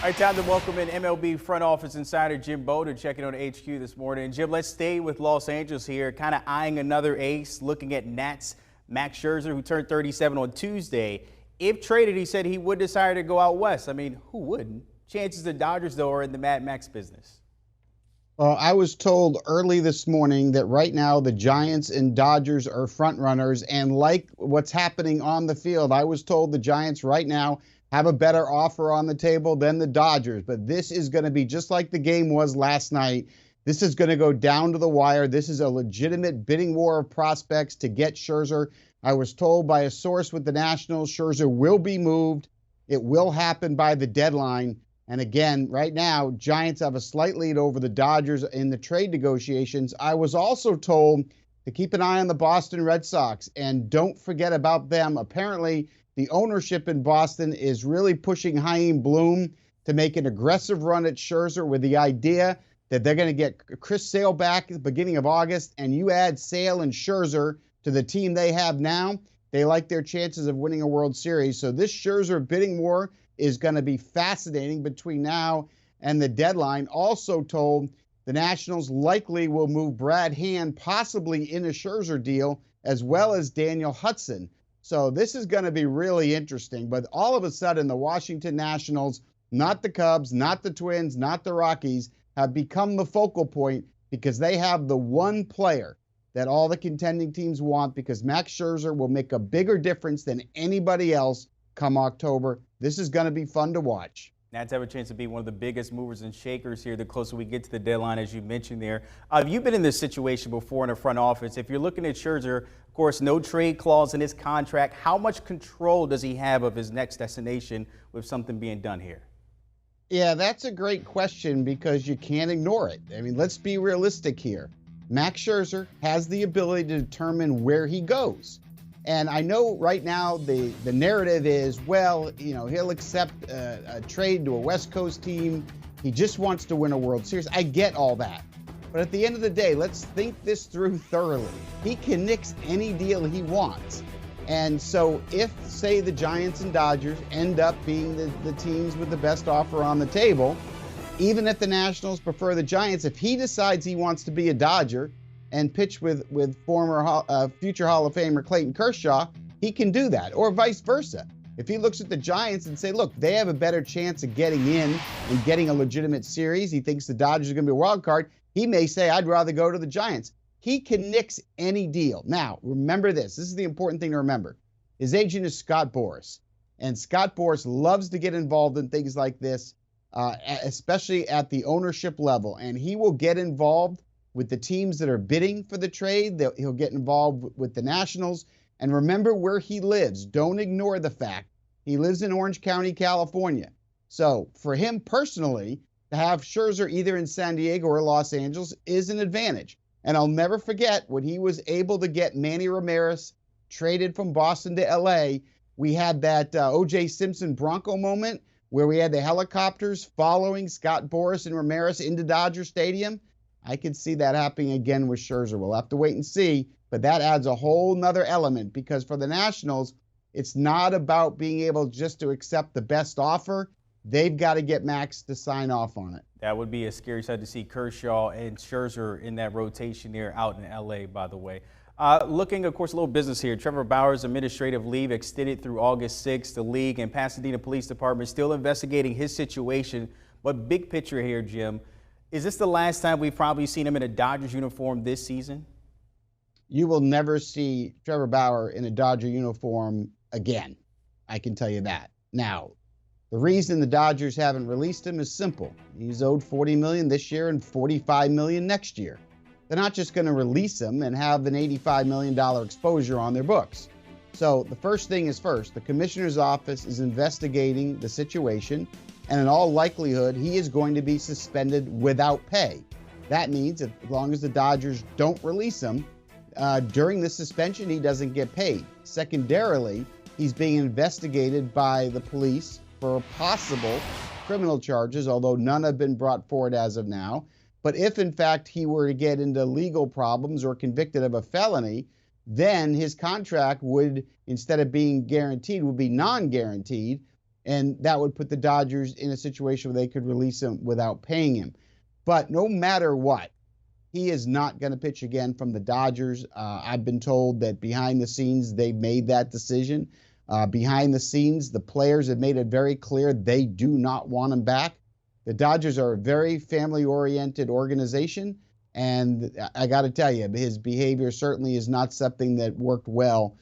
All right, time to welcome in MLB front office insider Jim Bowden checking on HQ this morning. Jim, let's stay with Los Angeles here, kind of eyeing another ace, looking at Nats Max Scherzer, who turned 37 on Tuesday. If traded, he said he would desire to go out west. I mean, who wouldn't? Chances the Dodgers, though, are in the Mad Max business. Well, I was told early this morning that right now the Giants and Dodgers are front runners, and like what's happening on the field, I was told the Giants right now have a better offer on the table than the Dodgers. But this is going to be just like the game was last night. This is going to go down to the wire. This is a legitimate bidding war of prospects to get Scherzer. I was told by a source with the Nationals, Scherzer will be moved. It will happen by the deadline. And again, right now, Giants have a slight lead over the Dodgers in the trade negotiations. I was also told to keep an eye on the Boston Red Sox and don't forget about them. Apparently, the ownership in Boston is really pushing Chaim Bloom to make an aggressive run at Scherzer with the idea that they're going to get Chris Sale back at the beginning of August, and you add Sale and Scherzer to the team they have now, they like their chances of winning a World Series. So this Scherzer bidding war is going to be fascinating between now and the deadline. Also told the Nationals likely will move Brad Hand possibly in a Scherzer deal, as well as Daniel Hudson. So this is going to be really interesting. But all of a sudden, the Washington Nationals, not the Cubs, not the Twins, not the Rockies, have become the focal point because they have the one player that all the contending teams want, because Max Scherzer will make a bigger difference than anybody else come October. This is going to be fun to watch. Nats have a chance to be one of the biggest movers and shakers here the closer we get to the deadline, as you mentioned there. You've been in this situation before in the front office. If you're looking at Scherzer, of course, no trade clause in his contract. How much control does he have of his next destination with something being done here? Yeah, that's a great question because you can't ignore it. I mean, let's be realistic here. Max Scherzer has the ability to determine where he goes. And I know right now the narrative is, well, you know, he'll accept a trade to a West Coast team. He just wants to win a World Series. I get all that. But at the end of the day, let's think this through thoroughly. He can nix any deal he wants. And so if, say, the Giants and Dodgers end up being the teams with the best offer on the table, even if the Nationals prefer the Giants, if he decides he wants to be a Dodger and pitch with former future Hall of Famer Clayton Kershaw, he can do that, or vice versa. If he looks at the Giants and say, look, they have a better chance of getting in and getting a legitimate series, he thinks the Dodgers are going to be a wild card, he may say, I'd rather go to the Giants. He can nix any deal. Now, remember this. This is the important thing to remember. His agent is Scott Boras, and Scott Boras loves to get involved in things like this, especially at the ownership level, and he will get involved with the teams that are bidding for the trade. He'll get involved with the Nationals. And remember where he lives. Don't ignore the fact he lives in Orange County, California. So for him personally, to have Scherzer either in San Diego or Los Angeles is an advantage. And I'll never forget when he was able to get Manny Ramirez traded from Boston to L.A., we had that O.J. Simpson Bronco moment where we had the helicopters following Scott Boras and Ramirez into Dodger Stadium. I could see that happening again with Scherzer. We'll have to wait and see, but that adds a whole nother element because for the Nationals, it's not about being able just to accept the best offer. They've got to get Max to sign off on it. That would be a scary sight to see Kershaw and Scherzer in that rotation there out in L.A., by the way. Looking, of course, a little business here. Trevor Bauer's administrative leave extended through August 6th. The league and Pasadena Police Department still investigating his situation. But big picture here, Jim, is this the last time we've probably seen him in a Dodgers uniform this season? You will never see Trevor Bauer in a Dodger uniform again. I can tell you that. Now, the reason the Dodgers haven't released him is simple. He's owed $40 million this year and $45 million next year. They're not just going to release him and have an $85 million exposure on their books. So the first thing is first, the commissioner's office is investigating the situation, and in all likelihood, he is going to be suspended without pay. That means as long as the Dodgers don't release him, during the suspension, he doesn't get paid. Secondarily, he's being investigated by the police for possible criminal charges, although none have been brought forward as of now. But if, in fact, he were to get into legal problems or convicted of a felony, then his contract would, instead of being guaranteed, would be non-guaranteed. and that would put the Dodgers in a situation where they could release him without paying him. But no matter what, he is not going to pitch again from the Dodgers. I've been told that behind the scenes, they made that decision. Behind the scenes, the players have made it very clear they do not want him back. The Dodgers are a very family-oriented organization, and I got to tell you, his behavior certainly is not something that worked well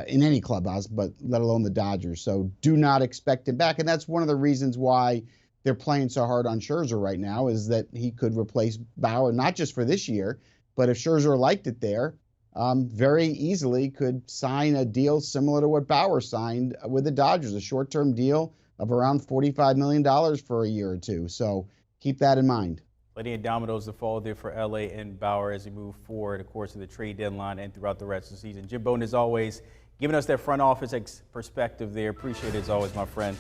in any clubhouse, but let alone the Dodgers. So do not expect him back, and that's one of the reasons why they're playing so hard on Scherzer right now, is that he could replace Bauer, not just for this year, but if Scherzer liked it there, very easily could sign a deal similar to what Bauer signed with the Dodgers, a short-term deal of around $45 million for a year or two. So keep that in mind. Plenty of dominoes to fall there for LA and Bauer as we move forward, of course, to the trade deadline and throughout the rest of the season. Jim Bowden, as always, giving us that front office perspective there. Appreciate it as always, my friend.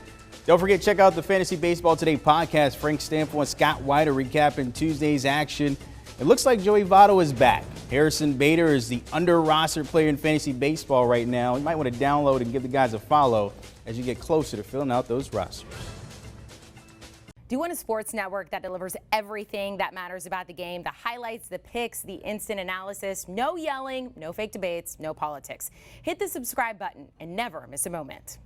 Don't forget, check out the Fantasy Baseball Today podcast. Frank Stanford and Scott White are recapping Tuesday's action. It looks like Joey Votto is back. Harrison Bader is the under-rostered player in fantasy baseball right now. You might want to download and give the guys a follow as you get closer to filling out those rosters. Do you want a sports network that delivers everything that matters about the game? The highlights, the picks, the instant analysis, no yelling, no fake debates, no politics. Hit the subscribe button and never miss a moment.